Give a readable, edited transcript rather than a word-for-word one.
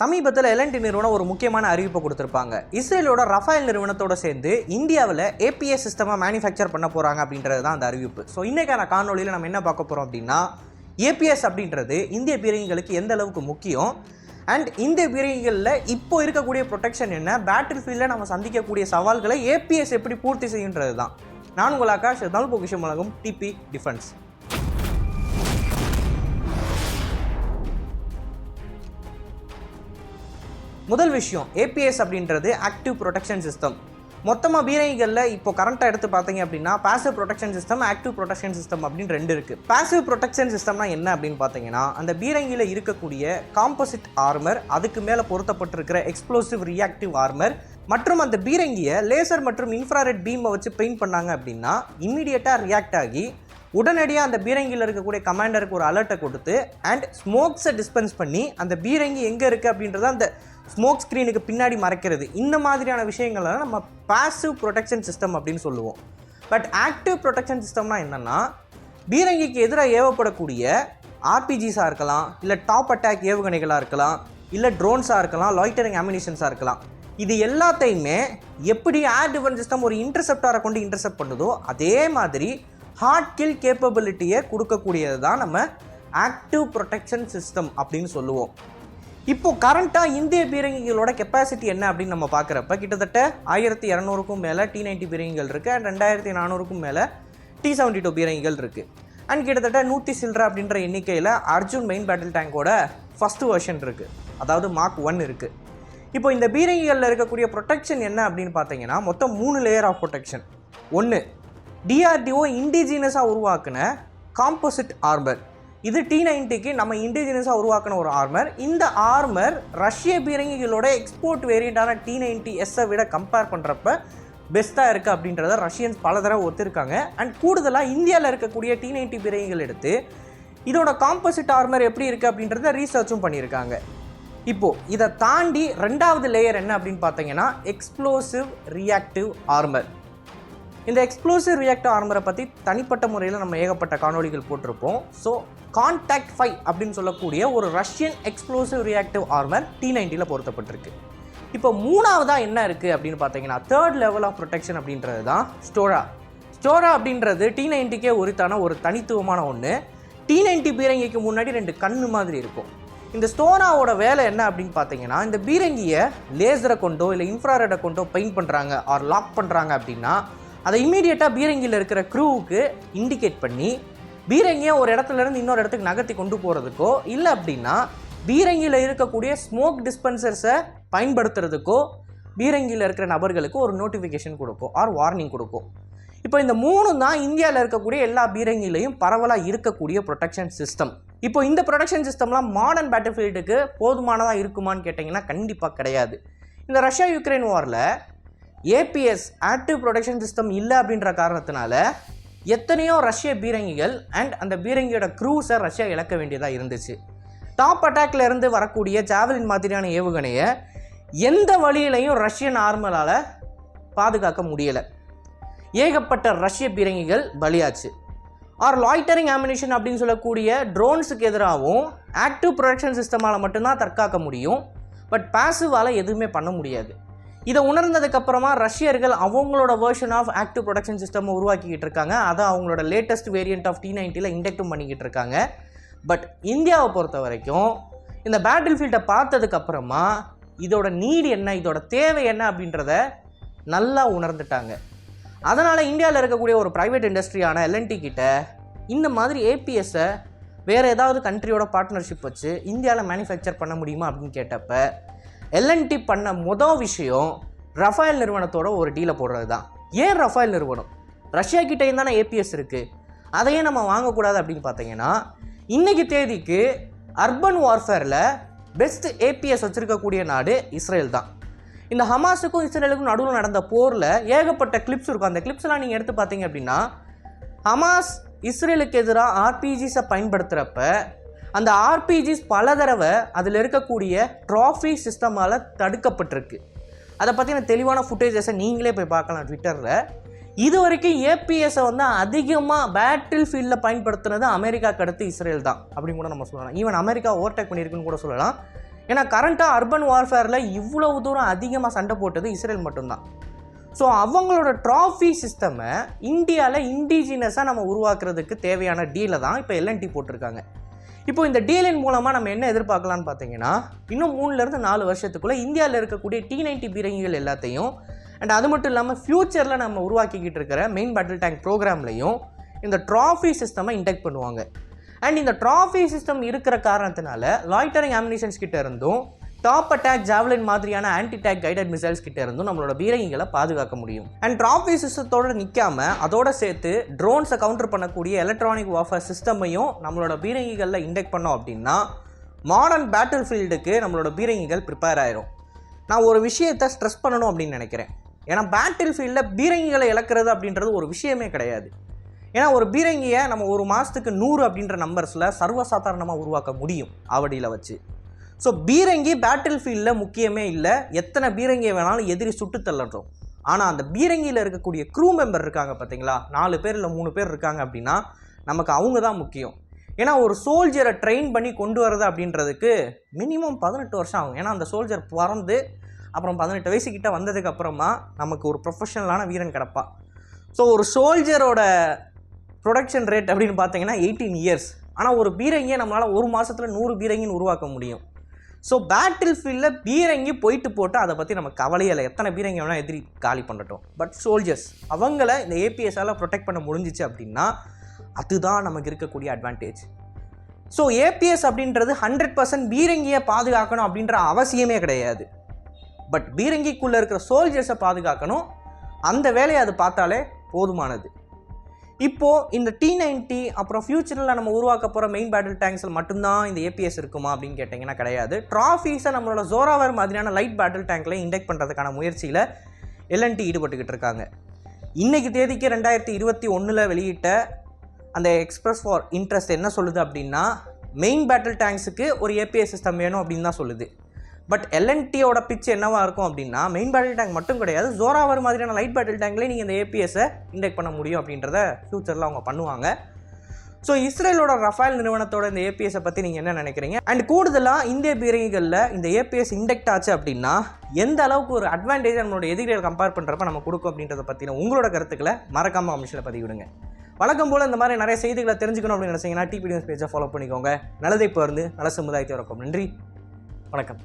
சமீபத்தில் எல்என்டி நிறுவனம் ஒரு முக்கியமான அறிவிப்பை கொடுத்துருப்பாங்க. இஸ்ரேலோட ரஃபேல் நிறுவனத்தோட சேர்ந்து இந்தியாவில் ஏபிஎஸ் சிஸ்டமை மேனுஃபேக்சர் பண்ண போகிறாங்க அப்படின்றது தான் அந்த அறிவிப்பு. ஸோ இன்றைக்கான காணொலியில் நம்ம என்ன பார்க்க போகிறோம் அப்படின்னா, ஏபிஎஸ் அப்படின்றது இந்திய பீரங்கிகளுக்கு எந்த அளவுக்கு முக்கியம் அண்ட் இந்த பீரங்கிகளில் இப்போ இருக்கக்கூடிய ப்ரொடெக்ஷன் என்ன, பேட்டில் ஃபீல்டில் நம்ம சந்திக்கக்கூடிய சவால்களை ஏபிஎஸ் எப்படி பூர்த்தி செய்யுன்றது தான். நான் உங்கள் ஆகாஷ், தமிழ் பொக்கிஷம் வழங்கும் டிபி டிஃபென்ஸ். முதல் விஷயம், ஏபிஎஸ் அப்படின்றது ஆக்டிவ் ப்ரொடெக்ஷன் சிஸ்டம். மொத்தமாக பீரங்கிகளில் இப்போ கரண்ட்டாக எடுத்து பார்த்தீங்க அப்படின்னா passive protection system, active protection system அப்படின்னு ரெண்டு இருக்குது. பாசிவ் ப்ரொடெக்ஷன் சிஸ்டம்னா என்ன அப்படின்னு பார்த்தீங்கன்னா, அந்த பீரங்கியில் இருக்கக்கூடிய காம்போசிட் ஆர்மர், அதுக்கு மேலே பொருத்தப்பட்டிருக்கிற எக்ஸ்ப்ளோசிவ் ரியாக்டிவ் ஆர்மர் மற்றும் அந்த பீரங்கியை லேசர் மற்றும் இன்ஃப்ராரெட் பீமை வச்சு பெயிண்ட் பண்ணாங்க அப்படின்னா இம்மீடியட்டாக ரியாக்ட் ஆகி உடனடியாக அந்த பீரங்கியில் இருக்கக்கூடிய கமாண்டருக்கு ஒரு அலர்ட்டை கொடுத்து அண்ட் ஸ்மோக்ஸை டிஸ்பென்ஸ் பண்ணி அந்த பீரங்கி எங்கே இருக்குது அப்படின்றத அந்த ஸ்மோக் ஸ்க்ரீனுக்கு பின்னாடி மறைக்கிறது. இந்த மாதிரியான விஷயங்கள்லாம் நம்ம பாசிவ் ப்ரொடெக்ஷன் சிஸ்டம் அப்படின்னு சொல்லுவோம். பட் ஆக்டிவ் ப்ரொடெக்ஷன் சிஸ்டம்னா என்னென்னா, பீரங்கிக்கு எதிராக ஏவப்படக்கூடிய ஆர்பிஜிஸாக இருக்கலாம், இல்லை டாப் அட்டாக் ஏவுகணைகளாக இருக்கலாம், இல்லை ட்ரோன்ஸாக இருக்கலாம், லாய்டரிங் அம்யூனிஷன்ஸாக இருக்கலாம். இது எல்லாத்தையுமே எப்படி ஏர் டிஃபென்ஸ் சிஸ்டம் ஒரு இன்டர்செப்டாரை கொண்டு இன்டர்செப்ட் பண்ணுதோ அதே மாதிரி ஹார்ட் கில் கேப்பபிலிட்டியை கொடுக்கக்கூடியது தான் நம்ம ஆக்டிவ் ப்ரொடெக்ஷன் சிஸ்டம் அப்படின்னு சொல்லுவோம். இப்போது கரண்ட்டாக இந்திய பீரங்கிகளோட கெப்பாசிட்டி என்ன அப்படின்னு நம்ம பார்க்குறப்ப கிட்டத்தட்ட 1200க்கும் மேலே T90 பீரங்கிகள் இருக்குது அண்ட் 2400க்கும் மேலே T72 பீரங்கிகள் இருக்குது. அண்ட் கிட்டத்தட்ட 100 சில்ட்ரா அப்படின்ற எண்ணிக்கையில் அர்ஜுன் மெயின் பேட்டில் டேங்கோட ஃபஸ்ட்டு வெர்ஷன் இருக்குது, அதாவது மார்க் 1 இருக்குது. இப்போ இந்த பீரங்கிகளில் இருக்கக்கூடிய ப்ரொடெக்ஷன் என்ன அப்படின்னு பார்த்தீங்கன்னா, மொத்தம் 3 லேயர் ஆஃப் ப்ரொடெக்ஷன். ஒன்று, டிஆர்டிஓ இண்டிஜினஸாக உருவாக்குன காம்போசிட் ஆர்மர். இது T90க்கு நம்ம இண்டிஜினஸாக உருவாக்கின ஒரு ஆர்மர். இந்த ஆர்மர் ரஷ்ய பீரங்கிகளோட எக்ஸ்போர்ட் வேரியண்டான T90S விட கம்பேர் பண்ணுறப்ப பெஸ்ட்டாக இருக்குது அப்படின்றத ரஷ்யன்ஸ் பல தடவை ஒத்துருக்காங்க. அண்ட் கூடுதலாக இந்தியாவில் இருக்கக்கூடிய T90 பீரங்கிகள் எடுத்து இதோட காம்போசிட் ஆர்மர் எப்படி இருக்குது அப்படின்றத ரீசர்ச்சும் பண்ணியிருக்காங்க. இப்போது இதை தாண்டி ரெண்டாவது லேயர் என்ன அப்படின்னு பார்த்தீங்கன்னா, எக்ஸ்ப்ளோசிவ் ரியாக்டிவ் ஆர்மர். இந்த எக்ஸ்ப்ளோசிவ் ரியாக்டிவ் ஆர்மரை பற்றி தனிப்பட்ட முறையில் நம்ம ஏகப்பட்ட காணொலிகள் போட்டிருப்போம். ஸோ கான்டாக்ட் 5 அப்படின்னு சொல்லக்கூடிய ஒரு ரஷ்யன் எக்ஸ்ப்ளோசிவ் ரியாக்டிவ் ஆர்மர் T90ல் பொருத்தப்பட்டிருக்கு. இப்போ மூணாவதாக என்ன இருக்குது அப்படின்னு பார்த்தீங்கன்னா, தேர்ட் லெவல் ஆஃப் ப்ரொடெக்ஷன் அப்படின்றது தான் ஸ்டோரா. ஸ்டோரா அப்படின்றது T90க்கே உரித்தான ஒரு தனித்துவமான ஒன்று. T90 பீரங்கிக்கு முன்னாடி 2 கண்ணு மாதிரி இருக்கும். இந்த ஸ்டோராவோட வேலை என்ன அப்படின்னு பார்த்தீங்கன்னா, இந்த பீரங்கியை லேசரை கொண்டோ இல்லை இன்ஃப்ராரெட்டை கொண்டோ பெயிண்ட் பண்ணுறாங்க ஆர் லாக் பண்ணுறாங்க அப்படின்னா அதை இம்மீடியட்டாக பீரங்கியில் இருக்கிற க்ரூவுக்கு இண்டிகேட் பண்ணி பீரங்கியை ஒரு இடத்துலேருந்து இன்னொரு இடத்துக்கு நகர்த்தி கொண்டு போகிறதுக்கோ இல்லை அப்படின்னா பீரங்கியில் இருக்கக்கூடிய ஸ்மோக் டிஸ்பென்சர்ஸை பயன்படுத்துறதுக்கோ பீரங்கியில் இருக்கிற நபர்களுக்கு ஒரு நோட்டிஃபிகேஷன் கொடுக்கும் ஆர் வார்னிங் கொடுக்கும். இப்போ இந்த 3 தான் இந்தியாவில் இருக்கக்கூடிய எல்லா பீரங்கிலையும் பரவலாக இருக்கக்கூடிய ப்ரொடெக்ஷன் சிஸ்டம். இப்போ இந்த ப்ரொடெக்ஷன் சிஸ்டம்லாம் மாடர்ன் பேட்டில் ஃபீல்டுக்கு போதுமானதாக இருக்குமான்னு கேட்டிங்கன்னா கண்டிப்பாக கிடையாது. இந்த ரஷ்யா யுக்ரைன் வாரில் ஏபிஎஸ் ஆக்டிவ் ப்ரொடெக்ஷன் சிஸ்டம் இல்லை அப்படின்ற காரணத்தினால எத்தனையோ ரஷ்ய பீரங்கிகள் அண்ட் அந்த பீரங்கியோட க்ரூஸை ரஷ்யா இழக்க வேண்டியதாக இருந்துச்சு. டாப் அட்டாக்ல இருந்து வரக்கூடிய ஜாவலின் மாதிரியான ஏவுகணையை எந்த வழியிலையும் ரஷ்யன் ஆர்மரால் பாதுகாக்க முடியலை. ஏகப்பட்ட ரஷ்ய பீரங்கிகள் பலியாச்சு. ஆர் லாய்டரிங் அம்யூனிஷன் அப்படின்னு சொல்லக்கூடிய ட்ரோன்ஸுக்கு எதிராகவும் ஆக்டிவ் ப்ரொடெக்ஷன் சிஸ்டமால் மட்டும்தான் தற்காக்க முடியும். பட் பாசிவால் எதுவுமே பண்ண முடியாது. இதை உணர்ந்ததுக்கப்புறமா ரஷ்யர்கள் அவங்களோட version of active protection system உருவாக்கிக்கிட்டு இருக்காங்க. அதை அவங்களோட லேட்டஸ்ட் வேரியண்ட் ஆஃப் T90ல் இண்டக்டும் பண்ணிக்கிட்டு இருக்காங்க. பட் இந்தியாவை பொறுத்த வரைக்கும் இந்த பேட்டில் ஃபீல்டை பார்த்ததுக்கப்புறமா இதோட நீடு என்ன, இதோட தேவை என்ன அப்படின்றத நல்லா உணர்ந்துட்டாங்க. அதனால் இந்தியாவில் இருக்கக்கூடிய ஒரு ப்ரைவேட் இண்டஸ்ட்ரியான எல்என்டி கிட்ட இந்த மாதிரி ஏபிஎஸ்ஸை வேறு ஏதாவது கண்ட்ரியோட பார்ட்னர்ஷிப் வச்சு இந்தியாவில் மேனுஃபேக்சர் பண்ண முடியுமா அப்படின்னு கேட்டப்ப எல்என்டி பண்ண மொதல் விஷயம் ரஃபேல் நிறுவனத்தோட ஒரு டீலை போடுறது தான். ஏன் ரஃபேல் நிறுவனம்? ரஷ்யா கிட்டேயும் தானே ஏபிஎஸ் இருக்குது, அதையே நம்ம வாங்கக்கூடாது அப்படின்னு பார்த்தீங்கன்னா, இன்றைக்கி தேதிக்கு அர்பன் வார்ஃபேரில் பெஸ்ட் ஏபிஎஸ் வச்சுருக்கக்கூடிய நாடு இஸ்ரேல் தான். இந்த ஹமாஸுக்கும் இஸ்ரேலுக்கும் நடுவில் நடந்த போரில் ஏகப்பட்ட கிளிப்ஸ் இருக்கும். அந்த கிளிப்ஸ்லாம் நீங்கள் எடுத்து பார்த்தீங்க அப்படின்னா, ஹமாஸ் இஸ்ரேலுக்கு எதிராக ஆர்பிஜிஸை பயன்படுத்துகிறப்ப அந்த ஆர்பிஜிஸ் பல தடவை அதில் இருக்கக்கூடிய ட்ராஃபி சிஸ்டமால் தடுக்கப்பட்டிருக்கு. அதை பற்றின தெளிவான ஃபுட்டேஜஸை நீங்களே போய் பார்க்கலாம் ட்விட்டரில். இது வரைக்கும் ஏபிஎஸ்ஸை அதிகமாக பேட்டில் ஃபீல்டில் பயன்படுத்துனது அமெரிக்காவுக்கு அடுத்து இஸ்ரேல் தான் அப்படின்னு கூட நம்ம சொல்லலாம். ஈவன் அமெரிக்கா ஓவர்டேக் பண்ணியிருக்குன்னு கூட சொல்லலாம். ஏன்னா கரண்ட்டாக அர்பன் வார்ஃபேரில் இவ்வளவு தூரம் அதிகமாக சண்டை போட்டது இஸ்ரேல் மட்டும்தான். ஸோ அவங்களோட ட்ராஃபி சிஸ்டமை இந்தியாவில் இண்டிஜினஸாக நம்ம உருவாக்குறதுக்கு தேவையான டீலை தான் இப்போ எல்என்டி போட்டிருக்காங்க. இப்போ இந்த டீலின் மூலமாக நம்ம என்ன எதிர்பார்க்கலான்னு பார்த்தீங்கன்னா, இன்னும் 3லேருந்து 4 வருஷத்துக்குள்ளே இந்தியாவில் இருக்கக்கூடிய T90 பீரங்கிகள் எல்லாத்தையும் அண்ட் அது மட்டும் இல்லாமல் ஃப்யூச்சரில் நம்ம உருவாக்கிக்கிட்டு இருக்கிற மெயின் பேட்டில் டேங்க் ப்ரோக்ராம்லையும் இந்த ட்ராஃபி சிஸ்டமை இன்டெக்ட் பண்ணுவாங்க. அண்ட் இந்த ட்ராஃபி சிஸ்டம் இருக்கிற காரணத்தினால லாய்டரிங் அம்யூனிஷன்ஸ் கிட்ட இருந்தும் டாப் அட்டாக் ஜாவலின் மாதிரியான ஆன்டி டேக் கைடட் மிசைல்ஸ் கிட்ட இருந்தும் நம்மளோட பீரங்கிகளை பாதுகாக்க முடியும். அண்ட் ட்ராஃபி சிஸ்டத்தோட நிற்காம அதோட சேர்த்து ட்ரோன்ஸை கவுண்டர் பண்ணக்கூடிய எலக்ட்ரானிக் வார்ஃபேர் சிஸ்டமையும் நம்மளோட பீரங்கிகளில் இன்டெக்ட் பண்ணோம் அப்படின்னா மாடர்ன் பேட்டில் ஃபீல்டுக்கு நம்மளோட பீரங்கிகள் ப்ரிப்பேர் ஆயிரும். நான் ஒரு விஷயத்தை ஸ்ட்ரெஸ் பண்ணணும் அப்படின்னு நினைக்கிறேன். ஏன்னா பேட்டில் ஃபீல்டில் பீரங்கிகளை இழக்கிறது அப்படின்றது ஒரு விஷயமே கிடையாது. ஏன்னா ஒரு பீரங்கியை நம்ம ஒரு மாதத்துக்கு 100 அப்படின்ற நம்பர்ஸில் சர்வசாதாரணமாக உருவாக்க முடியும் ஆவடியில் வச்சு. ஸோ பீரங்கி பேட்டில் ஃபீல்டில் முக்கியமே இல்லை, எத்தனை பீரங்கியை வேணாலும் எதிரி சுட்டு தள்ளுறோம். ஆனால் அந்த பீரங்கியில் இருக்கக்கூடிய க்ரூ மெம்பர் இருக்காங்க பார்த்தீங்களா, 4 பேர் இல்லை 3 பேர் இருக்காங்க அப்படின்னா நமக்கு அவங்க தான் முக்கியம். ஏன்னா ஒரு சோல்ஜரை ட்ரெயின் பண்ணி கொண்டு வரது அப்படின்றதுக்கு மினிமம் 18 வருஷம் ஆகும். ஏன்னா அந்த சோல்ஜர் பிறந்து அப்புறம் 18 வயசுக்கிட்ட வந்ததுக்கு அப்புறமா நமக்கு ஒரு ப்ரொஃபஷனலான வீரன் கிடப்பா. ஸோ ஒரு சோல்ஜரோட ப்ரொடக்ஷன் ரேட் அப்படின்னு பார்த்தீங்கன்னா 18 இயர்ஸ். ஆனால் ஒரு பீரங்கியை நம்மளால் ஒரு மாதத்தில் 100 பீரங்கின்னு உருவாக்க முடியும். ஸோ பேட்டில் ஃபீல்டில் பீரங்கி போயிட்டு போட்டு அதை பற்றி நம்ம கவலையே இல்லை, எத்தனை பீரங்கி வேணால் எதிரி காலி பண்ணட்டும். பட் சோல்ஜர்ஸ் அவங்கள இந்த ஏபிஎஸ்ஸால் ப்ரொடெக்ட் பண்ண முடிஞ்சிச்சு அப்படின்னா அதுதான் நமக்கு இருக்கக்கூடிய அட்வான்டேஜ். ஸோ ஏபிஎஸ் அப்படின்றது 100% பீரங்கியை பாதுகாக்கணும் அப்படின்ற அவசியமே கிடையாது. பட் பீரங்கிக்குள்ளே இருக்கிற சோல்ஜர்ஸை பாதுகாக்கணும், அந்த வேலையை அது பார்த்தாலே போதுமானது. இப்போது இந்த T90 அப்புறம் ஃப்யூச்சரில் நம்ம உருவாக்க போகிற மெயின் பேட்டில் டேங்க்ஸில் மட்டும்தான் இந்த ஏபிஎஸ் இருக்குமா அப்படின்னு கேட்டிங்கன்னா கிடையாது. ட்ராஃபீஸை நம்மளோட ஜோராவர் மாதிரியான லைட் பேட்டில் டேங்க்கில் இன்டெக்ட் பண்ணுறதுக்கான முயற்சியில் எல்என்டி ஈடுபட்டுக்கிட்டு இருக்காங்க. இன்றைக்கி தேதிக்கு 2021 வெளியிட்ட அந்த எக்ஸ்பிரஸ் ஃபார் இன்ட்ரெஸ்ட் என்ன சொல்லுது அப்படின்னா, மெயின் பேட்டில் டேங்க்ஸுக்கு ஒரு ஏபிஎஸ் சிஸ்டம் வேணும் அப்படின்னு தான் சொல்லுது. பட் எல்என்டியோட பிச் என்னவாக இருக்கும் அப்படின்னா, மெயின் பேட்டில் டேங்க் மட்டும் கிடையாது, ஜோராவர் மாதிரியான லைட் பேட்டில் டேங்க்லேயே நீங்கள் இந்த ஏபிஎஸ்ஸை இன்டெக்ட் பண்ண முடியும் அப்படின்றத ஃப்யூச்சரில் அவங்க பண்ணுவாங்க. ஸோ இஸ்ரேலோட ரஃபேல் நிறுவனத்தோட இந்த ஏபிஎஸ்ஸை பற்றி நீங்கள் என்ன நினைக்கிறீங்க? அண்ட் கூடுதலாக இந்திய பீரங்கிகளில் இந்த ஏபிஎஸ் இன்டெக்ட் ஆச்சு அப்படின்னா எந்த அளவுக்கு ஒரு அட்வான்டேஜ் நம்மளோட எதிரிகளை கம்பேர் பண்ணுறப்ப நம்ம கொடுக்கும் அப்படின்றத பற்றின உங்களோட கருத்துக்களை மறக்காமல் கமெண்ட்ஸில் பதிவிடுங்க. வழக்கம் போல் இந்த மாதிரி நிறைய செய்திகளை தெரிஞ்சுக்கணும் அப்படின்னு நினச்சிங்கன்னா டிபி நியூஸ் பேஜை ஃபாலோ பண்ணிக்கோங்க. நல்லதை இப்போ நல்ல சமுதாயத்தை வணக்கம். நன்றி, வணக்கம்.